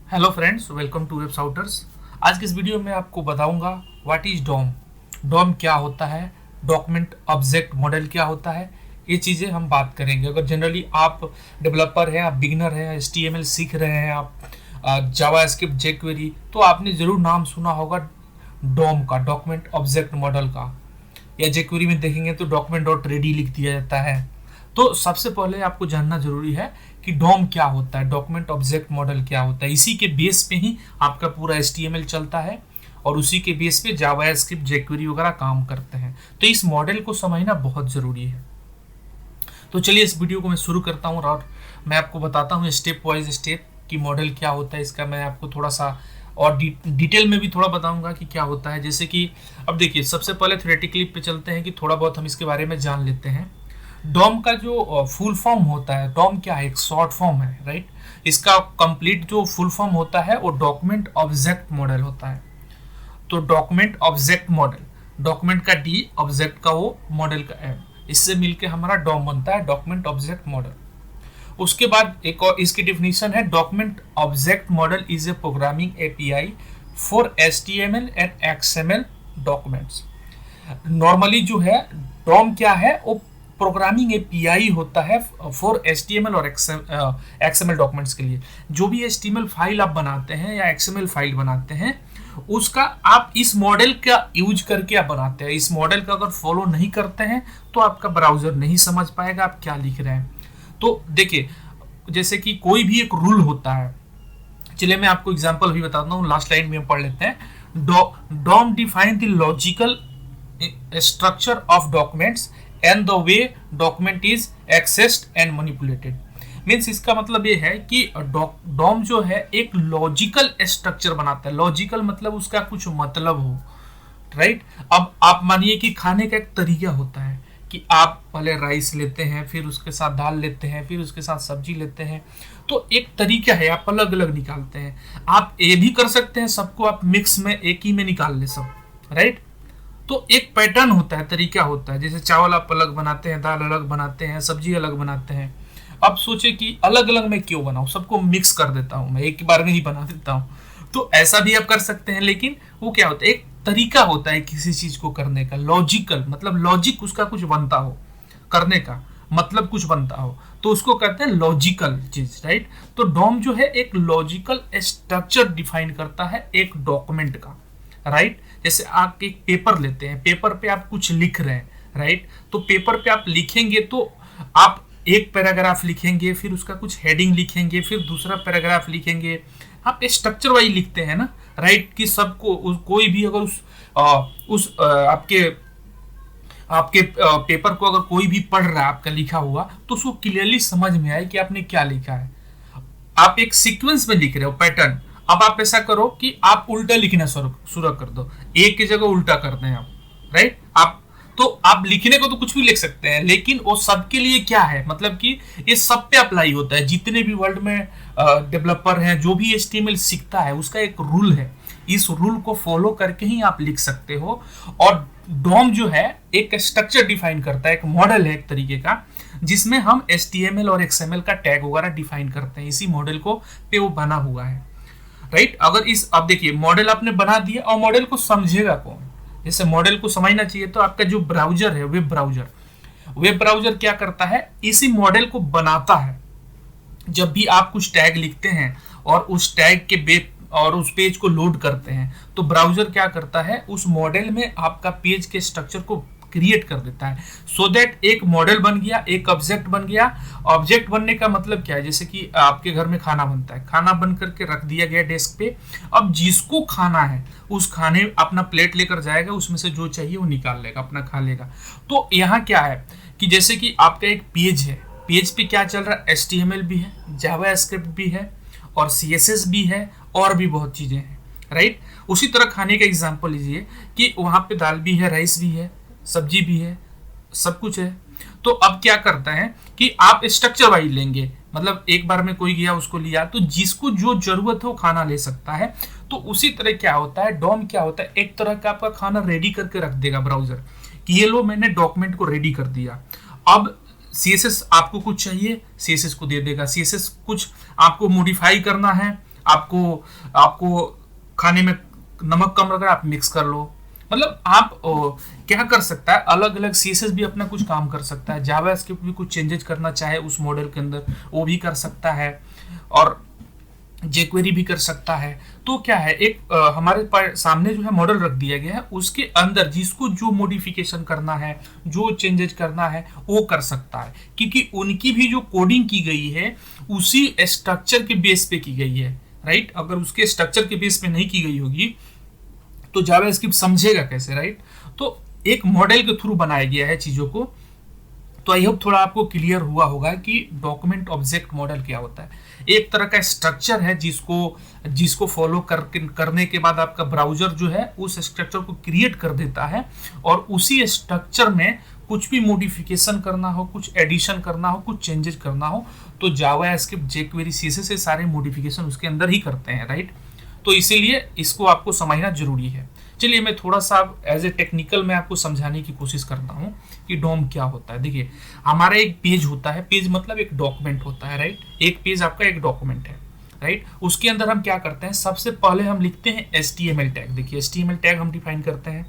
Hello friends, welcome to web souters. आज की इस वीडियो में आपको बताऊंगा व्हाट इज डॉम। डॉम क्या होता है, डॉक्यूमेंट ऑब्जेक्ट मॉडल क्या होता है, ये चीज़ें हम बात करेंगे। अगर जनरली आप डेवलपर हैं, आप बिगिनर हैं, HTML सीख रहे हैं, आप जावा स्क्रिप्ट जेक्वेरी, तो आपने ज़रूर नाम सुना होगा डॉम का, डॉक्यूमेंट ऑब्जेक्ट मॉडल का। या जेक्वेरी में देखेंगे तो डॉक्यूमेंट डॉट रेडी लिख दिया जाता है। तो सबसे पहले आपको जानना जरूरी है कि डॉम क्या होता है, डॉक्यूमेंट ऑब्जेक्ट मॉडल क्या होता है। इसी के बेस पे ही आपका पूरा HTML चलता है और उसी के बेस पे जावा स्क्रिप्ट जेक्वेरी वगैरह काम करते हैं। तो इस मॉडल को समझना बहुत ज़रूरी है। तो चलिए इस वीडियो को मैं शुरू करता हूँ और मैं आपको बताता हूँ स्टेप वाइज स्टेप कि मॉडल क्या होता है इसका। मैं आपको थोड़ा सा और डिटेल में भी थोड़ा बताऊंगा कि क्या होता है। जैसे कि अब देखिए, सबसे पहले थ्योरेटिकली पे चलते हैं कि थोड़ा बहुत हम इसके बारे में जान लेते हैं। डॉम का जो फुल फॉर्म होता है, डॉम क्या है, एक शॉर्ट फॉर्म है, राइट। इसका कंप्लीट जो फुल फॉर्म होता है वो डॉक्यूमेंट ऑब्जेक्ट मॉडल होता है। तो डॉक्यूमेंट ऑब्जेक्ट मॉडल, डॉक्यूमेंट का डी, ऑब्जेक्ट का ओ, मॉडल का एम, इससे मिलके हमारा डॉम बनता है, डॉक्यूमेंट ऑब्जेक्ट मॉडल। उसके बाद एक और इसकी डिफिनीशन है, document object model is a programming API for HTML and XML documents. Normally जो है डॉम क्या है, वो प्रोग्रामिंग एपीआई होता है फॉर HTML और XML डॉक्यूमेंट्स के लिए। जो भी HTML फाइल आप बनाते हैं या XML फाइल बनाते हैं, उसका आप इस मॉडल का यूज करके आप बनाते हैं। इस मॉडल का अगर फॉलो नहीं करते हैं तो आपका ब्राउजर नहीं समझ पाएगा आप क्या लिख रहे हैं। तो देखिए, जैसे कि कोई भी एक रूल होता है, चलिए मैं आपको एग्जांपल भी बताता हूँ, लास्ट लाइन में पढ़ लेते हैं। DOM define the logical structure of documents and the way document is accessed and manipulated. Means इसका मतलब ये है कि डॉम जो है एक लॉजिकल स्ट्रक्चर बनाता है। लॉजिकल मतलब उसका कुछ मतलब हो, राइट। अब आप मानिए कि खाने का एक तरीका होता है कि आप पहले राइस लेते हैं, फिर उसके साथ दाल लेते हैं, फिर उसके साथ सब्जी लेते हैं। तो एक तरीका है, आप अलग अलग निकालते हैं। आप ये भी कर सकते हैं, सबको आप मिक्स में एक ही में निकाल ले सब, राइट। तो एक पैटर्न होता है, तरीका होता है। जैसे चावल आप अलग बनाते हैं, दाल अलग बनाते हैं, सब्जी अलग बनाते हैं। अब सोचे कि अलग अलग मैं क्यों बनाऊं, सबको मिक्स कर देता हूं, मैं एक बार में ही बना देता हूं। तो ऐसा भी आप कर सकते हैं, लेकिन वो क्या होता है, एक तरीका होता है किसी चीज को करने का। लॉजिकल मतलब लॉजिक उसका कुछ बनता हो, करने का मतलब कुछ बनता हो, तो उसको कहते हैं लॉजिकल चीज, राइट। तो डॉम जो है एक लॉजिकल स्ट्रक्चर डिफाइन करता है एक डॉक्यूमेंट का, राइट। जैसे आप एक पेपर लेते हैं, पेपर पे आप कुछ लिख रहे हैं, राइट। तो पेपर पे आप लिखेंगे तो आप एक पैराग्राफ लिखेंगे, फिर उसका कुछ हेडिंग लिखेंगे, फिर दूसरा पैराग्राफ लिखेंगे। आप स्ट्रक्चर वाइज लिखते हैं ना, राइट। कि सबको कोई भी अगर आपके आपके पेपर को अगर कोई भी पढ़ रहा है आपका लिखा हुआ, तो उसको क्लियरली समझ में आए कि आपने क्या लिखा है। आप एक सीक्वेंस में लिख रहे हो, पैटर्न। अब आप ऐसा करो कि आप उल्टा लिखना शुरू कर दो, एक की जगह उल्टा करते हैं आप, राइट। आप लिखने को तो कुछ भी लिख सकते हैं, लेकिन वो सबके लिए क्या है, मतलब कि ये सब पे अप्लाई होता है। जितने भी वर्ल्ड में डेवलपर हैं, जो भी HTML सीखता है, उसका एक रूल है। इस रूल को फॉलो करके ही आप लिख सकते हो। और डॉम जो है एक स्ट्रक्चर डिफाइन करता है, एक मॉडल है एक तरीके का, जिसमें हम HTML और XML का टैग वगैरह डिफाइन करते हैं। इसी मॉडल को पे वो बना हुआ है, राइट। अगर इस अब देखिए, मॉडल आपने बना दिया और मॉडल को समझेगा कौन। जैसे मॉडल को समझना चाहिए, तो आपका जो ब्राउजर है, वेब ब्राउजर क्या करता है, इसी मॉडल को बनाता है। जब भी आप कुछ टैग लिखते हैं और उस टैग के और उस पेज को लोड करते हैं, तो ब्राउजर क्या करता है, उस मॉडल में आपका पेज के स्ट्रक्चर को क्रिएट कर देता है। सो दैट एक मॉडल बन गया, एक ऑब्जेक्ट बन गया। ऑब्जेक्ट बनने का मतलब क्या है, जैसे कि आपके घर में खाना बनता है, खाना बन करके रख दिया गया डेस्क पे। अब जिसको खाना है उस खाने अपना प्लेट लेकर जाएगा, उसमें से जो चाहिए वो निकाल लेगा, अपना खा लेगा। तो यहाँ क्या है कि जैसे कि आपका एक पेज है, पेज पे क्या चल रहा है, HTML भी है, जावा स्क्रिप्ट भी है, और CSS भी है, और भी बहुत चीजें हैं, राइट। उसी तरह खाने का एग्जांपल लीजिए कि वहां पे दाल भी है, राइस भी है, सब्जी भी है, सब कुछ है। तो अब क्या करता है कि आप स्ट्रक्चर वाइज लेंगे, मतलब एक बार में कोई गया उसको लिया, तो जिसको जो जरूरत है वो खाना ले सकता है। तो उसी तरह क्या होता है, डॉम क्या होता है, एक तरह का आपका खाना रेडी करके रख देगा ब्राउजर कि ये लो मैंने डॉक्यूमेंट को रेडी कर दिया। अब CSS आपको कुछ चाहिए, CSS को दे देगा। CSS कुछ आपको मॉडिफाई करना है, आपको आपको खाने में नमक कम लग रहा है, आप मिक्स कर लो। मतलब आप क्या कर सकता है, अलग अलग सीएसएस भी अपना कुछ काम कर सकता है, जावास्क्रिप्ट भी कुछ चेंजेस करना चाहे उस मॉडल के अंदर वो भी कर सकता है, और जेक्वेरी भी कर सकता है। तो क्या है, एक हमारे सामने जो है मॉडल रख दिया गया है, उसके अंदर जिसको जो मॉडिफिकेशन करना है, जो चेंजेस करना है वो कर सकता है, क्योंकि उनकी भी जो कोडिंग की गई है उसी स्ट्रक्चर के बेस पे की गई है, राइट। अगर उसके स्ट्रक्चर के बेस पे नहीं की गई होगी तो जावास्क्रिप्ट समझेगा कैसे, राइट। तो एक मॉडल के थ्रू बनाया गया है चीजों को। तो आई होप थोड़ा आपको क्लियर हुआ होगा कि डॉक्यूमेंट ऑब्जेक्ट मॉडल क्या होता है। एक तरह का स्ट्रक्चर है जिसको फॉलो करने के बाद आपका ब्राउजर जो है उस स्ट्रक्चर को क्रिएट कर देता है, और उसी स्ट्रक्चर में कुछ भी मॉडिफिकेशन करना हो, कुछ एडिशन करना हो, कुछ चेंजेस करना हो, तो जावास्क्रिप्ट, जेक्वेरी, सीएसएस से सारे मॉडिफिकेशन उसके अंदर ही करते हैं, राइट। तो इसीलिए इसको आपको समझना जरूरी है। चलिए मैं थोड़ा सा एज ए टेक्निकल में आपको समझाने की कोशिश करता हूँ कि डॉम क्या होता है। देखिए, हमारा एक पेज होता है, पेज मतलब एक डॉक्यूमेंट होता है, राइट। एक पेज आपका एक डॉक्यूमेंट है, राइट। उसके अंदर हम क्या करते हैं, सबसे पहले हम लिखते हैं HTML टैग। देखिए, HTML टैग हम डिफाइन करते हैं।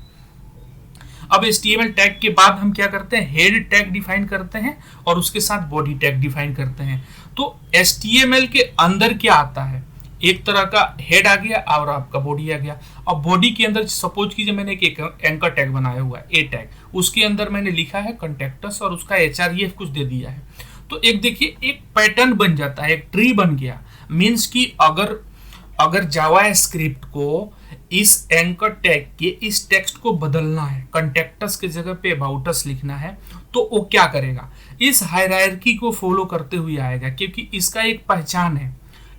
अब HTML टैग के बाद हम क्या करते हैं, हेड टैग डिफाइन करते हैं, और उसके साथ बॉडी टैग डिफाइन करते हैं। तो HTML के अंदर क्या आता है, एक तरह का हेड आ गया और आपका बॉडी आ गया। अब बॉडी के अंदर सपोज कीजिए मैंने एक एंकर टैग बनाया हुआ है, ए टैग, उसके अंदर मैंने लिखा है कॉन्टैक्टस और उसका HREF कुछ दे दिया है। तो एक देखिए, एक पैटर्न बन जाता है, एक ट्री बन गया। मीन्स कि अगर जावास्क्रिप्ट को इस एंकर टैग के इस टेक्स्ट को बदलना है, कॉन्टैक्टस के जगह पे अबाउट अस लिखना है, तो वो क्या करेगा, इस हायरार्की को फॉलो करते हुए आएगा, क्योंकि इसका एक पहचान है,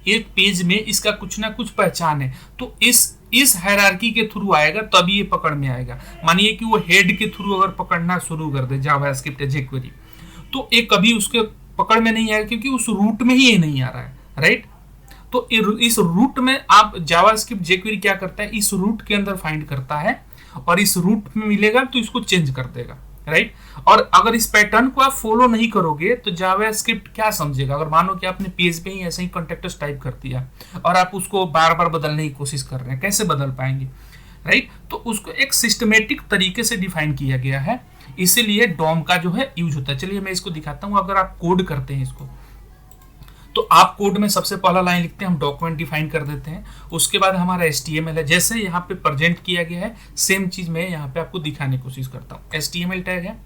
एक पेज में इसका कुछ ना कुछ पहचान है। तो इस हायरार्की के थ्रू आएगा, तभी ये पकड़ में आएगा। मानिए कि वो हेड के थ्रू अगर पकड़ना शुरू कर दे जावास्क्रिप्ट या जेक्वेरी, तो ये कभी उसके पकड़ में नहीं आएगा, क्योंकि उस रूट में ही ये नहीं आ रहा है, राइट। तो इस रूट में आप जावास्क्रिप्ट, जेक्वेरी क्या करता है, इस रूट के अंदर फाइंड करता है, और इस रूट में मिलेगा तो इसको चेंज कर देगा, राइट। और अगर इस पैटर्न को आप फॉलो नहीं करोगे तो जावास्क्रिप्ट क्या समझेगा, अगर मानो कि आपने पेज पे ही ऐसे ही कॉन्टैक्टस टाइप कर दिया और आप उसको बार बार बदलने की कोशिश कर रहे हैं, कैसे बदल पाएंगे, राइट। तो उसको एक सिस्टमेटिक तरीके से डिफाइन किया गया है, इसीलिए डॉम का जो है यूज होता है। चलिए मैं इसको दिखाता हूँ। अगर आप कोड करते हैं इसको, तो आप कोड में सबसे पहला लाइन लिखते हैं, हम डॉक्यूमेंट डिफाइन कर देते हैं, उसके बाद हमारा HTML है, जैसे यहाँ पे प्रेजेंट किया गया है सेम चीज मैं यहाँ पे आपको दिखाने की कोशिश करता हूँ। HTML टैग है,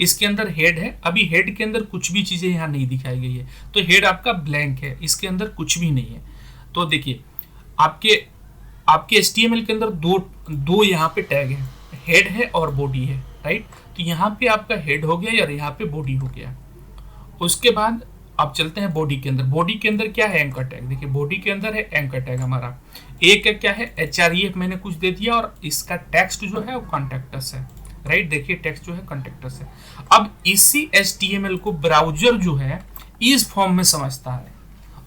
इसके अंदर हेड है। अभी हेड के अंदर कुछ भी चीजें यहाँ नहीं दिखाई गई है, तो हेड आपका ब्लैंक है, इसके अंदर कुछ भी नहीं है। तो देखिए, आपके HTML के अंदर दो यहाँ पे टैग है, हेड है और बॉडी है, राइट। तो यहाँ पे आपका हेड हो गया और यहाँ पे बॉडी हो गया। उसके बाद अब चलते हैं बॉडी के अंदर। बॉडी के अंदर क्या है, एंकर टैग। देखिए, बॉडी के अंदर है एंकर टैग हमारा, एक क्या है, HREF मैंने कुछ दे दिया, और इसका टेक्स्ट जो है वो कॉन्टैक्टस है, राइट। देखिए, टेक्स्ट जो है कॉन्टैक्टस है। अब इसी HTML को ब्राउजर जो है इस फॉर्म में समझता है,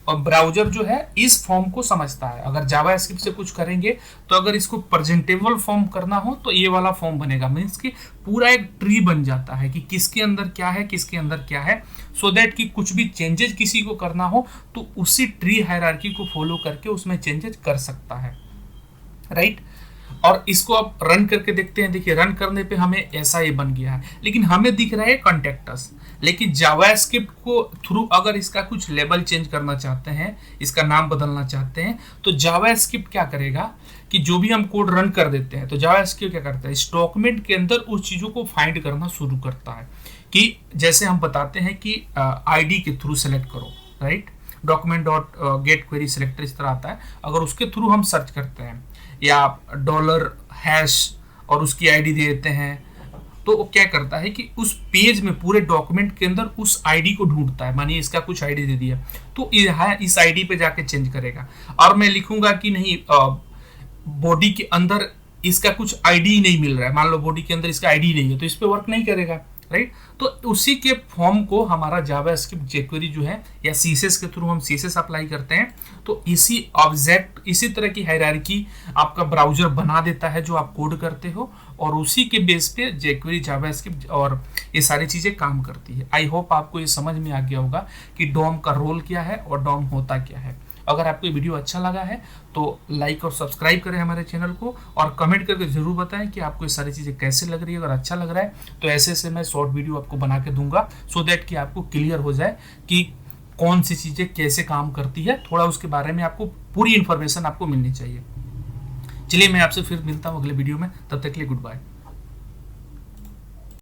और ब्राउजर जो है इस फॉर्म को समझता है। अगर जावास्क्रिप्ट से कुछ करेंगे तो अगर इसको प्रेजेंटेबल फॉर्म करना हो तो ये वाला फॉर्म बनेगा। मीन्स कि पूरा एक ट्री बन जाता है कि किसके अंदर क्या है, किसके अंदर क्या है, सो दैट कि कुछ भी चेंजेस किसी को करना हो तो उसी ट्री हायरार्की को फॉलो करके उसमें चेंजेस कर सकता है, राइट। और इसको आप रन करके देखते हैं। देखिए, रन करने पे हमें ऐसा ही बन गया है, लेकिन हमें दिख रहा है कॉन्टैक्टस। लेकिन जावास्क्रिप्ट को थ्रू अगर इसका कुछ लेबल चेंज करना चाहते हैं, इसका नाम बदलना चाहते हैं, तो जावास्क्रिप्ट क्या करेगा कि जो भी हम कोड रन कर देते हैं तो जावास्क्रिप्ट क्या करता है, इस डॉक्यूमेंट के अंदर उस चीजों को फाइंड करना शुरू करता है। कि जैसे हम बताते हैं कि ID के थ्रू सेलेक्ट करो, right, document dot gate query selector इस तरह आता है। अगर उसके थ्रू हम सर्च करते हैं या $# और उसकी ID दे देते हैं, तो वो क्या करता है कि उस पेज में पूरे डॉक्यूमेंट के अंदर उस ID को ढूंढता है। मानिए इसका कुछ ID दे दिया, तो इस ID पे जाके चेंज करेगा। और मैं लिखूंगा कि नहीं, बॉडी के अंदर इसका कुछ ID नहीं मिल रहा है, मान लो बॉडी के अंदर इसका ID नहीं है, तो इस पे वर्क नहीं करेगा, राइट। तो उसी के फॉर्म को हमारा जावास्क्रिप्ट, जेक्वेरी जो है या CSS के थ्रू हम CSS अप्लाई करते हैं, तो इसी ऑब्जेक्ट, इसी तरह की हायरार्की आपका ब्राउजर बना देता है जो आप कोड करते हो, और उसी के बेस पे jQuery, जावास्क्रिप्ट और ये सारी चीज़ें काम करती है। आई होप आपको ये समझ में आ गया होगा कि डॉम का रोल क्या है और डॉम होता क्या है। अगर आपको ये वीडियो अच्छा लगा है तो लाइक और सब्सक्राइब करें हमारे चैनल को, और कमेंट करके ज़रूर बताएं कि आपको ये सारी चीज़ें कैसे लग रही है। अगर अच्छा लग रहा है तो ऐसे ऐसे मैं शॉर्ट वीडियो आपको बना के दूंगा, सो दैट कि आपको क्लियर हो जाए कि कौन सी चीज़ें कैसे काम करती है, थोड़ा उसके बारे में आपको पूरी इन्फॉर्मेशन आपको मिलनी चाहिए। चलिए मैं आपसे फिर मिलता हूँ अगले वीडियो में, तब तक के लिए गुड बाय।